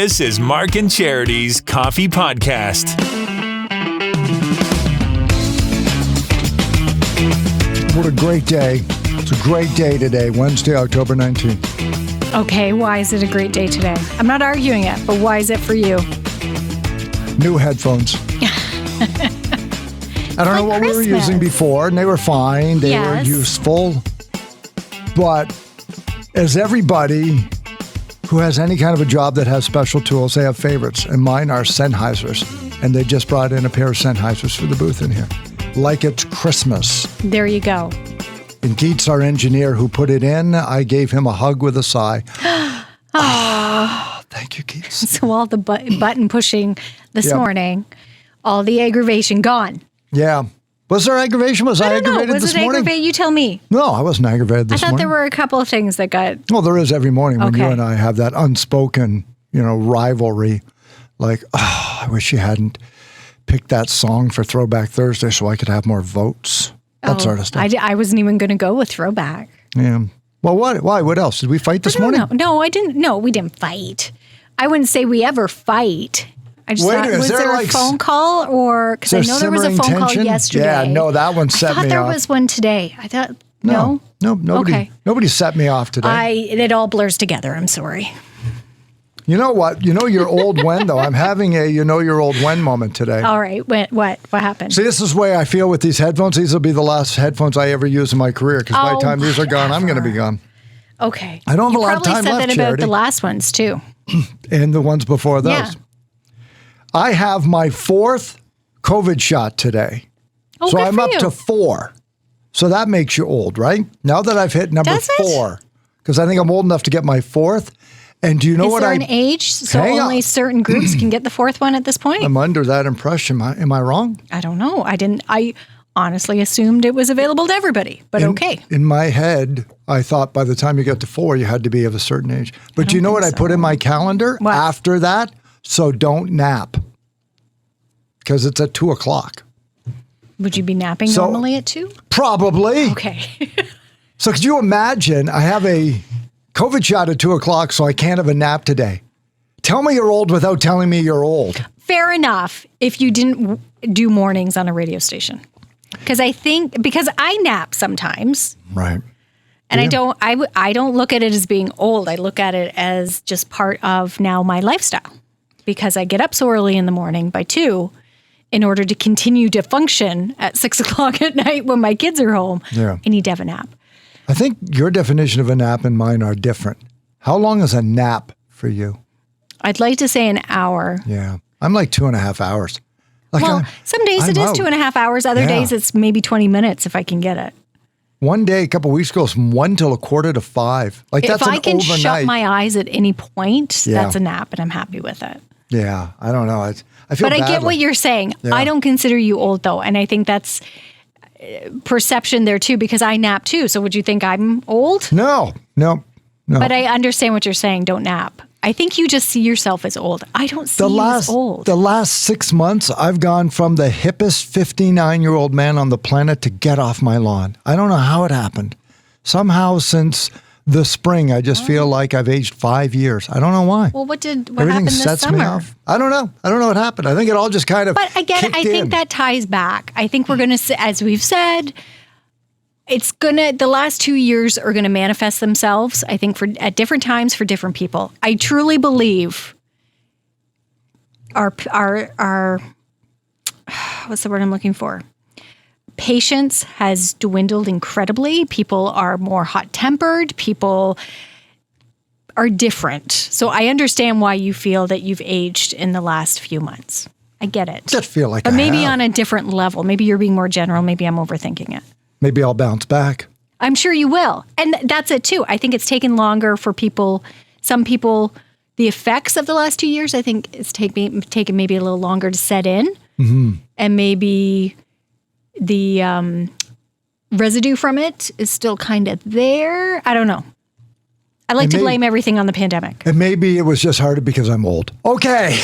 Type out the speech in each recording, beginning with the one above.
This is Mark and Charity's Coffee Podcast. What a great day. It's a great day today, Wednesday, October 19th. Okay, why is it a great day today? I'm not arguing it, but why is it for you? New headphones. I don't know what we were using before, and they were fine. They were useful. But as everybody who has any kind of a job that has special tools, they have favorites. And mine are Sennheisers. And they just brought in a pair of Sennheisers for the booth in here. Like it's Christmas. There you go. And Geets, our engineer who put it in, I gave him a hug with a sigh. Thank you, Geets. So all the button pushing this morning, all the aggravation gone. Yeah. Was there aggravation? Was I aggravated this morning? Was it aggravated? You tell me. No, I wasn't aggravated this morning. I thought there were a couple of things that got... Well, there is every morning when you and I have that unspoken, rivalry. Like, I wish you hadn't picked that song for Throwback Thursday so I could have more votes. That sort of stuff. I wasn't even going to go with Throwback. Yeah. Well, what? Why? What else? Did we fight this morning? No, I didn't. No, we didn't fight. I wouldn't say we ever fight. I just thought, was there a phone call or... Because I know there was a phone call yesterday. Yeah, no, that one set me off. I thought there was one today. I thought, no. Nobody set me off today. It all blurs together. I'm sorry. You know what? You know your old when, though. I'm having a your old when moment today. All right. What happened? See, this is the way I feel with these headphones. These will be the last headphones I ever use in my career because by the time these are gone, I'm going to be gone. Okay. I don't have a lot of time left, You probably said that Charity. about the last ones, too. And the ones before those. Yeah. I have my 4th COVID shot today. Oh, so good I'm for up you. to 4. So that makes you old, right? Now that I've hit number 4, because I think I'm old enough to get my 4th. And do you know Is there an age? So only certain groups can get the 4th one at this point? I'm under that impression. Am I wrong? I don't know. I honestly assumed it was available to everybody, but okay. In my head, I thought by the time you got to 4, you had to be of a certain age. But do you know what I put in my calendar after that? So don't nap. Because it's at 2 o'clock. Would you be napping normally at 2? Probably. Okay. So could you imagine, I have a COVID shot at 2 o'clock, so I can't have a nap today. Tell me you're old without telling me you're old. Fair enough if you didn't do mornings on a radio station. Because I nap sometimes. Right. And I don't look at it as being old. I look at it as just part of now my lifestyle. Because I get up so early in the morning by 2 in order to continue to function at 6 o'clock at night when my kids are home. Yeah. I need to have a nap. I think your definition of a nap and mine are different. How long is a nap for you? I'd like to say an hour. Yeah. I'm like 2.5 hours. Some days it is 2.5 hours. Other days it's maybe 20 minutes if I can get it. One day, a couple of weeks ago, from 1 till 4:45. Like that's an overnight. If I can shut my eyes at any point, that's a nap, and I'm happy with it. Yeah, I don't know. I feel But I get what you're saying. Yeah. I don't consider you old, though, and I think that's perception there, too, because I nap, too. So would you think I'm old? No. But I understand what you're saying. Don't nap. I think you just see yourself as old. I don't see you as old. The last 6 months, I've gone from the hippest 59-year-old man on the planet to get off my lawn. I don't know how it happened. Somehow since the spring, I just feel like I've aged 5 years. I don't know why. Well, what Everything happened this sets summer? me off. I don't know. I don't know what happened. I think it all just kind of But again, I think that ties back. I think we're going to, as we've said, the last 2 years are going to manifest themselves, I think, at different times for different people. I truly believe our what's the word I'm looking for? Patience has dwindled incredibly. People are more hot-tempered. People are different. So I understand why you feel that you've aged in the last few months. I get it. I just feel like But maybe have. on a different level. Maybe you're being more general. Maybe I'm overthinking it. Maybe I'll bounce back. I'm sure you will. And that's it too. I think it's taken longer for people. Some people, the effects of the last 2 years, I think it's taken maybe a little longer to set in. Mm-hmm. And maybe the residue from it is still kind of there. I don't know. I like to blame everything on the pandemic. And maybe it was just harder because I'm old. Okay.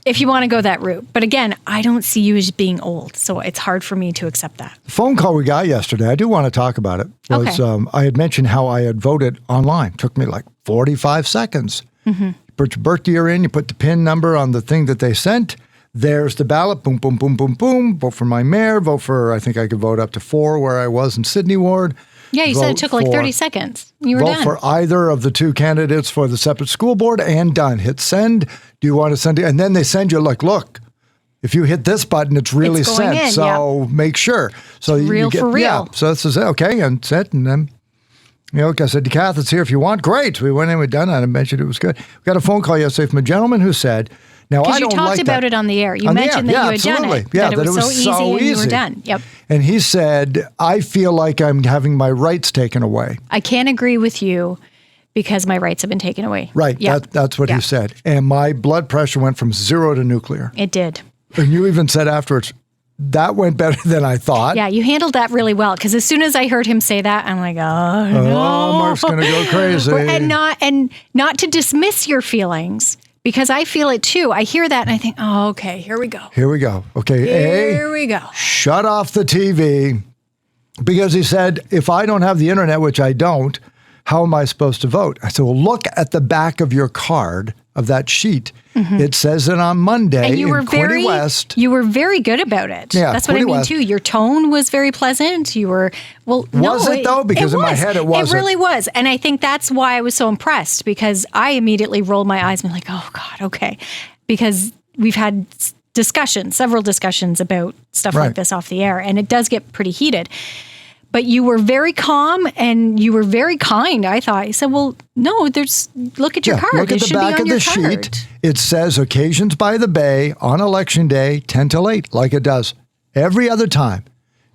If you want to go that route. But again, I don't see you as being old. So it's hard for me to accept that. The phone call we got yesterday, I do want to talk about it. Was, I had mentioned how I had voted online. It took me like 45 seconds. Mm-hmm. put your birth year in, you put the PIN number on the thing that they sent. There's the ballot. Boom, boom, boom, boom, boom. Vote for my mayor. Vote for, I think I could vote up to 4 where I was in Sydney Ward. Yeah, you said it took like 30 seconds. You were done. Vote for either of the 2 candidates for the separate school board and done. Hit send. Do you want to send it? And then they send you like, look, if you hit this button, it's really sent. In, so make sure. So real for real. Yeah. So this is okay. And set. And then, I said to Kath, it's here if you want. Great. So we went in, we done it. I mentioned it was good. We got a phone call yesterday from a gentleman who said, now I don't like that. Because you talked about it on the air. You mentioned that you had done it. Yeah, that it was so easy and you were done. Yep. And he said, I feel like I'm having my rights taken away. I can't agree with you because my rights have been taken away. Right. Yep. That's what he said. And my blood pressure went from 0 to nuclear. It did. And you even said afterwards, that went better than I thought. Yeah, you handled that really well. Because as soon as I heard him say that, I'm like, oh, no. Mark's going to go crazy. And not to dismiss your feelings, because I feel it too. I hear that and I think, oh, okay, here we go. Here we go. Okay, here we go. Shut off the TV. Because he said, if I don't have the internet, which I don't, how am I supposed to vote? I said, well, look at the back of your card of that sheet. Mm-hmm. It says that on Monday and you were in Quinte West. You were very good about it. Yeah, that's what I mean too. Your tone was very pleasant. You were, Was it though? Because in my head it wasn't. It really was. And I think that's why I was so impressed, because I immediately rolled my eyes and like, oh God, okay. Because we've had several discussions about stuff like this off the air, and it does get pretty heated. But you were very calm and you were very kind, I thought. I said, well, no, look at your card. Look at the back of the sheet. It says occasions by the bay on election day, 10 till 8, like it does every other time.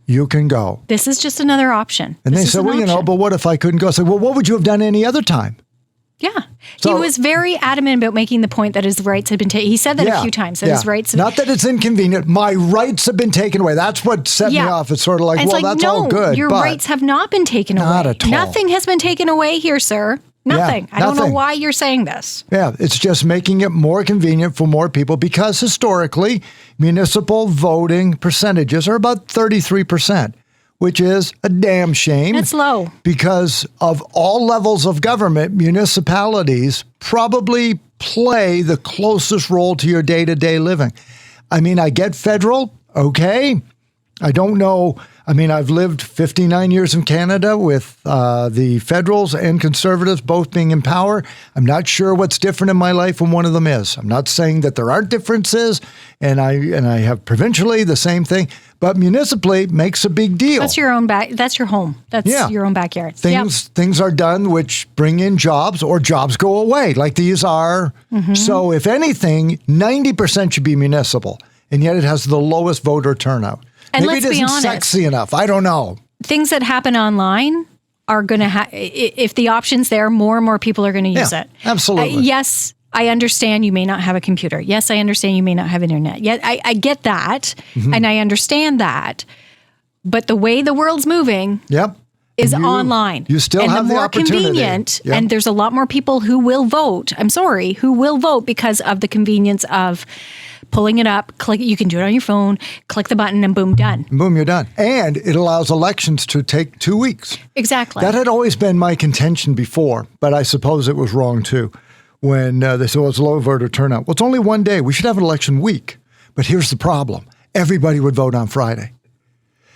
You can go. This is just another option. And they said, well, but what if I couldn't go? I said, well, what would you have done any other time? Yeah. So, he was very adamant about making the point that his rights had been taken. He said that a few times, that his rights... Not that it's inconvenient. My rights have been taken away. That's what set me off. It's sort of like, that's all good. Your rights have not been taken away. Not at all. Nothing has been taken away here, sir. Nothing. Yeah, I don't know why you're saying this. Yeah, it's just making it more convenient for more people, because historically, municipal voting percentages are about 33%. Which is a damn shame. It's low. Because of all levels of government, municipalities probably play the closest role to your day-to-day living. I mean, I get federal, okay. I don't know. I mean, I've lived 59 years in Canada with the Federals and Conservatives both being in power. I'm not sure what's different in my life when one of them is. I'm not saying that there aren't differences, and I have provincially the same thing, but municipally makes a big deal. That's your own that's your home. That's your own backyard. Things are done which bring in jobs, or jobs go away, like these are. Mm-hmm. So if anything, 90% should be municipal, and yet it has the lowest voter turnout. And maybe let's it isn't sexy enough. I don't know. Things that happen online are going to if the option's there, more and more people are going to use it. Absolutely. Yes, I understand you may not have a computer. Yes, I understand you may not have internet. Yet I get that, and I understand that. But the way the world's moving is online. You still have the opportunity. And the more convenient, and there's a lot more people who will vote. I'm sorry, who will vote because of the convenience of pulling it up, click. You can do it on your phone, click the button, and boom, done. Boom, you're done. And it allows elections to take 2 weeks. Exactly. That had always been my contention before, but I suppose it was wrong too. When they said, well, it's low voter turnout. Well, it's only one day. We should have an election week. But here's the problem. Everybody would vote on Friday.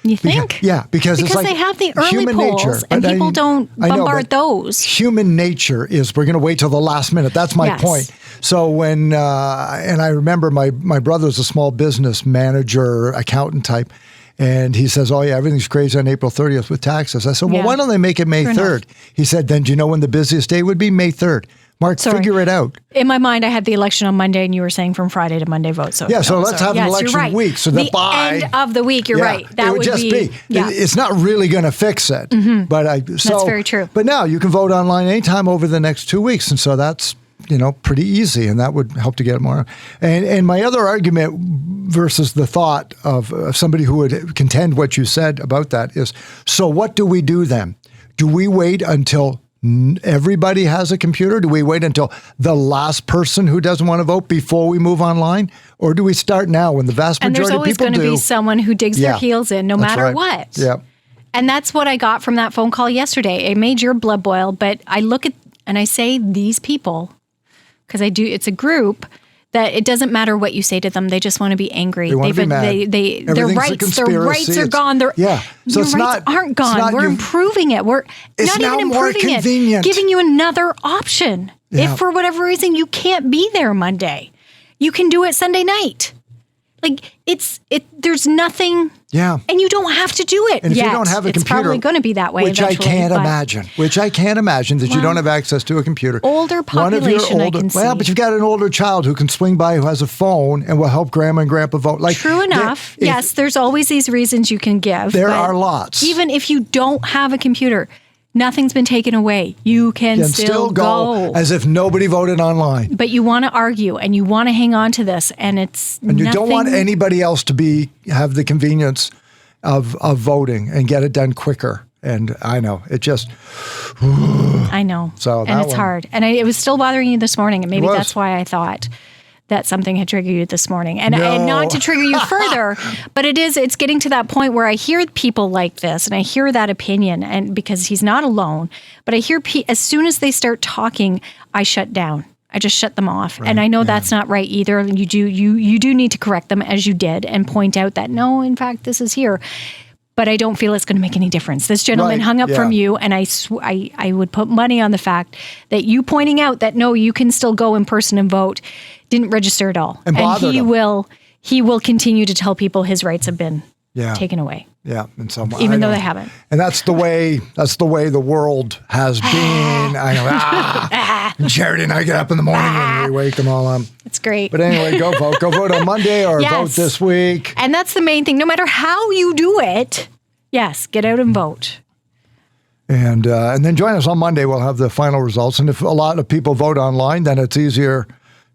You think? Because it's like they have the early human polls, nature, and people don't bombard those. Human nature is we're going to wait till the last minute. That's my point. So when, and I remember my brother's a small business manager, accountant type, and he says, oh yeah, everything's crazy on April 30th with taxes. I said, well, why don't they make it May 3rd? He said, then do you know when the busiest day would be? May 3rd. Mark, figure it out. In my mind, I had the election on Monday, and you were saying from Friday to Monday vote. So so let's have an election week. So that by end of the week, you're right. That would just be. It's not really going to fix it. Mm-hmm. But that's very true. But now you can vote online anytime over the next 2 weeks, and so that's pretty easy, and that would help to get more. And my other argument versus the thought of somebody who would contend what you said about that is, so what do we do then? Do we wait until everybody has a computer? Do we wait until the last person who doesn't want to vote before we move online? Or do we start now when the vast majority of people do? And there's always going to be someone who digs their heels in no matter what. Yeah. And that's what I got from that phone call yesterday. It made your blood boil, but I look at and I say, these people because it's a group that it doesn't matter what you say to them. They just want to be angry. They want to be mad. Their rights are gone. So your rights aren't gone. We're improving it. We're not even improving it. Giving you another option. Yeah. If for whatever reason you can't be there Monday, you can do it Sunday night. Like there's nothing. Yeah. And you don't have to do it. And if yet. you don't have a computer, it's probably going to be that way. Which I can't imagine that you don't have access to a computer. Older population, I can see. Well, but you've got an older child who can swing by who has a phone and will help grandma and grandpa vote. Like, true enough. Yes, there's always these reasons you can give. There are lots. Even if you don't have a computer, nothing's been taken away. You can still go. As if nobody voted online. But you want to argue and you want to hang on to this, and you don't want anybody else to have the convenience of voting and get it done quicker. And I know it just. I know. And it's hard. And it was still bothering you this morning, and maybe that's why I thought that something had triggered you this morning. And not to trigger you further, but it's getting to that point where I hear people like this and I hear that opinion, and because he's not alone, but I hear as soon as they start talking, I shut down. I just shut them off. Right. And I know that's not right either. You do need to correct them as you did and point out that no, in fact, this is here. But I don't feel it's going to make any difference. This gentleman hung up from you, and I would put money on the fact that you pointing out that no, you can still go in person and vote didn't register at all. And he will continue to tell people his rights have been taken away. Yeah, in some way. Even though they haven't. And that's the way the world has been. I know. And Charity and I get up in the morning and we wake them all up. It's great. But anyway, go vote. Go vote on Monday or vote this week. And that's the main thing. No matter how you do it, yes, get out and vote. And then join us on Monday. We'll have the final results. And if a lot of people vote online, then it's easier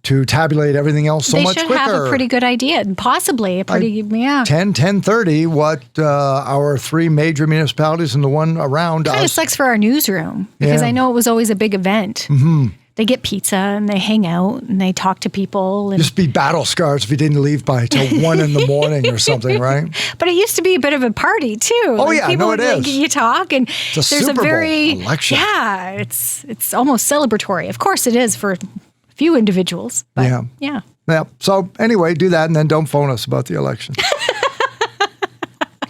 to tabulate everything else much quicker. They should have a pretty good idea, possibly 10:30, what our three major municipalities and the one around us. Kind of sucks for our newsroom, because I know it was always a big event. Mm-hmm. They get pizza and they hang out and they talk to people. And just be battle scars if you didn't leave by till 1 in the morning or something, right? But it used to be a bit of a party too. Oh yeah, people it is. You talk and it's there's Super Bowl election. Yeah, it's almost celebratory. Of course, it is for few individuals. But yeah. So anyway, do that and then don't phone us about the election.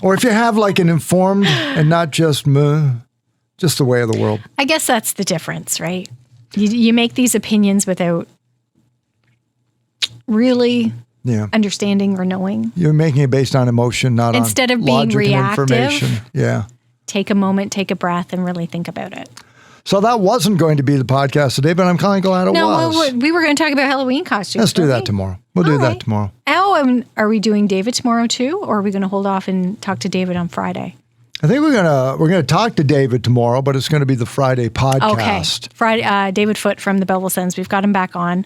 Or if you have like an informed and not just the way of the world. I guess that's the difference, right? You make these opinions without really understanding or knowing. You're making it based on emotion, not instead on of being logic reactive. And information. Yeah. Take a moment, take a breath, and really think about it. So that wasn't going to be the podcast today, but I'm kind of glad it was. No, we were going to talk about Halloween costumes. Let's do that tomorrow. We'll do that tomorrow. Oh, are we doing David tomorrow too, or are we going to hold off and talk to David on Friday? I think we're gonna talk to David tomorrow, but it's going to be the Friday podcast. Okay, Friday. David Foote from the Belleville Sens. We've got him back on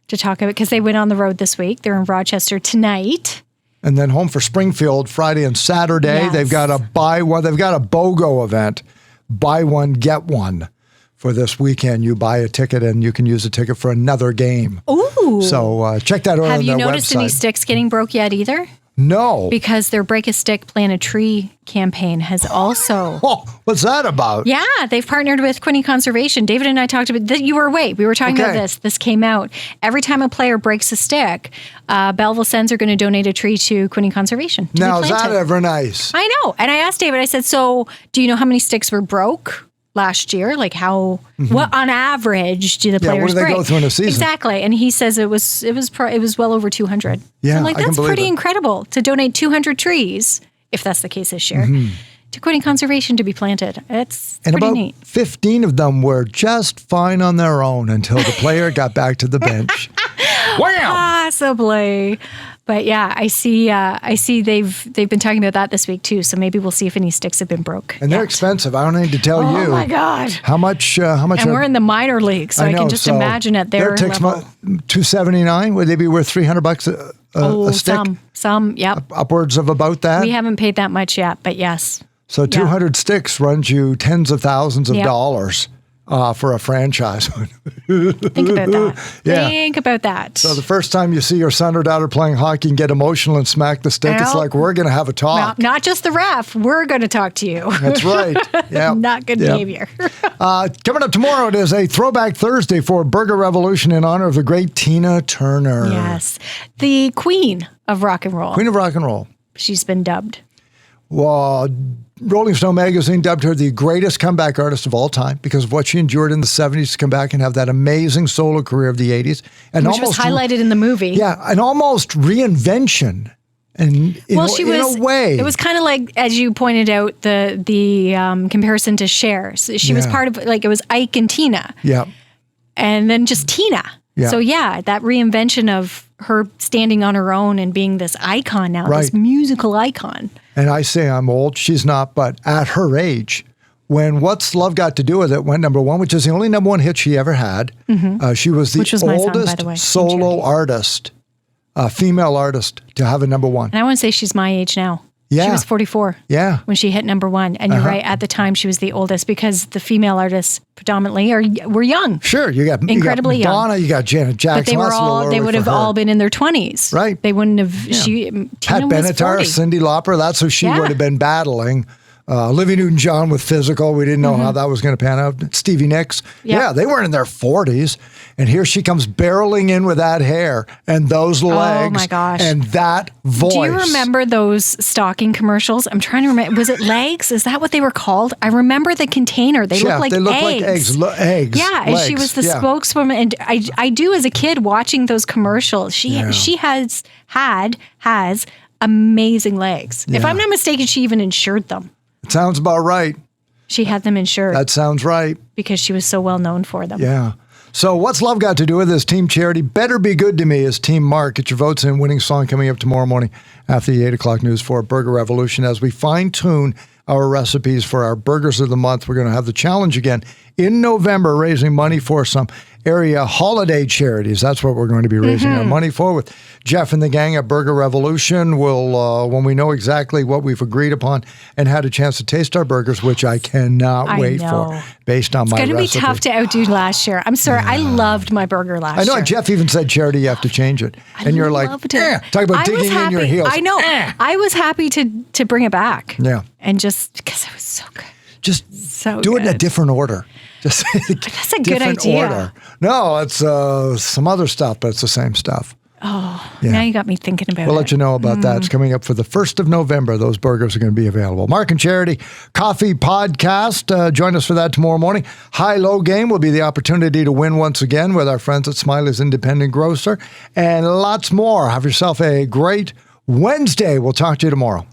to talk about because they went on the road this week. They're in Rochester tonight. And then home for Springfield Friday and Saturday. Yes. They've got a BOGO event, buy one, get one. For this weekend, you buy a ticket and you can use a ticket for another game. Ooh. So check that out on their website. Have you noticed any sticks getting broke yet either? No. Because their Break a Stick, Plant a Tree campaign has also... Oh, what's that about? Yeah, they've partnered with Quinte Conservation. David and I talked about this. You were away. We were talking about this. This came out. Every time a player breaks a stick, Belleville Sens are going to donate a tree to Quinte Conservation. Now, is that ever nice? I know. And I asked David, I said, so do you know how many sticks were broke last year? Like what on average do the players what do they break? Go through in a season? Exactly. And he says it was well over 200. Yeah, so that's pretty incredible to donate 200 trees, if that's the case this year, to Quinte Conservation to be planted. It's pretty neat. 15 of them were just fine on their own until the player got back to the bench. Wham! Possibly. But yeah, I see they've been talking about that this week too. So maybe we'll see if any sticks have been broke. And they're expensive. I don't need to tell you. Oh my God. How much? And we're in the minor league, so I can just imagine at their level. $279. Would they be worth $300 a stick? Some, yep. Upwards of about that. We haven't paid that much yet, but yes. So 200 sticks runs you tens of thousands of dollars. for a franchise. Think about that. Yeah. Think about that. So the first time you see your son or daughter playing hockey and get emotional and smack the stick, it's like, we're going to have a talk. Not just the ref. We're going to talk to you. That's right. Yeah. Not good behavior. Coming up tomorrow, it is a Throwback Thursday for Burger Revolution in honor of the great Tina Turner. Yes. The queen of rock and roll. Queen of rock and roll. She's been dubbed. Well, Rolling Stone magazine dubbed her the greatest comeback artist of all time because of what she endured in the 70s to come back and have that amazing solo career of the 80s. And Which was highlighted in the movie. Yeah, an almost reinvention. And in a way. It was kind of like, as you pointed out, the comparison to Cher. So she was part of, like, it was Ike and Tina. Yeah. And then just Tina. Yeah. So that reinvention of her standing on her own and being this icon now, this musical icon. And I say I'm old, she's not, but at her age, when What's Love Got to Do With It went number one, which is the only number one hit she ever had, she was the oldest solo artist, female artist to have a number one. And I want to say she's my age now. Yeah. She was 44 when she hit number one. And you're right, at the time she was the oldest because the female artists predominantly were young. Sure, you got incredibly young. Donna, you got Janet Jackson. But they would have all been in their 20s. Right. They wouldn't have, Pat Benatar, Cyndi Lauper, that's who she would have been battling. Olivia Newton-John with Physical. We didn't know how that was going to pan out. Stevie Nicks. Yep. Yeah, they weren't in their 40s. And here she comes barreling in with that hair and those legs. Oh, my gosh. And that voice. Do you remember those stocking commercials? I'm trying to remember. Was it legs? Is that what they were called? I remember the container. They looked like eggs. Eggs. Yeah, and she was the spokeswoman. And I do, as a kid, watching those commercials. She has amazing legs. Yeah. If I'm not mistaken, she even insured them. Sounds about right. She had them insured. That sounds right. Because she was so well known for them. Yeah. So what's love got to do with this? Team Charity Better Be Good to Me is Team Mark. Get your votes in. Winning song coming up tomorrow morning after the 8 o'clock news for Burger Revolution. As we fine-tune our recipes for our burgers of the month, we're going to have the challenge again in November, raising money for some area holiday charities. That's what we're going to be raising our money for with Jeff and the gang at Burger Revolution. We'll, when we know exactly what we've agreed upon and had a chance to taste our burgers, which I cannot wait for, based on my recipe. It's going to be tough to outdo last year. I'm sorry. I loved my burger last year. I know. Jeff even said, Charity, you have to change it. And you're like, talk about digging in your heels. I know. I was happy to bring it back. Yeah. And just because it was so good. Just do it in a different order. Just that's a good idea. Order. No, it's some other stuff, but it's the same stuff. Oh, now you got me thinking about it. We'll let you know about that. It's coming up for the 1st of November. Those burgers are going to be available. Mark and Charity Coffee Podcast. Join us for that tomorrow morning. High-low game will be the opportunity to win once again with our friends at Smiley's Independent Grocer. And lots more. Have yourself a great Wednesday. We'll talk to you tomorrow.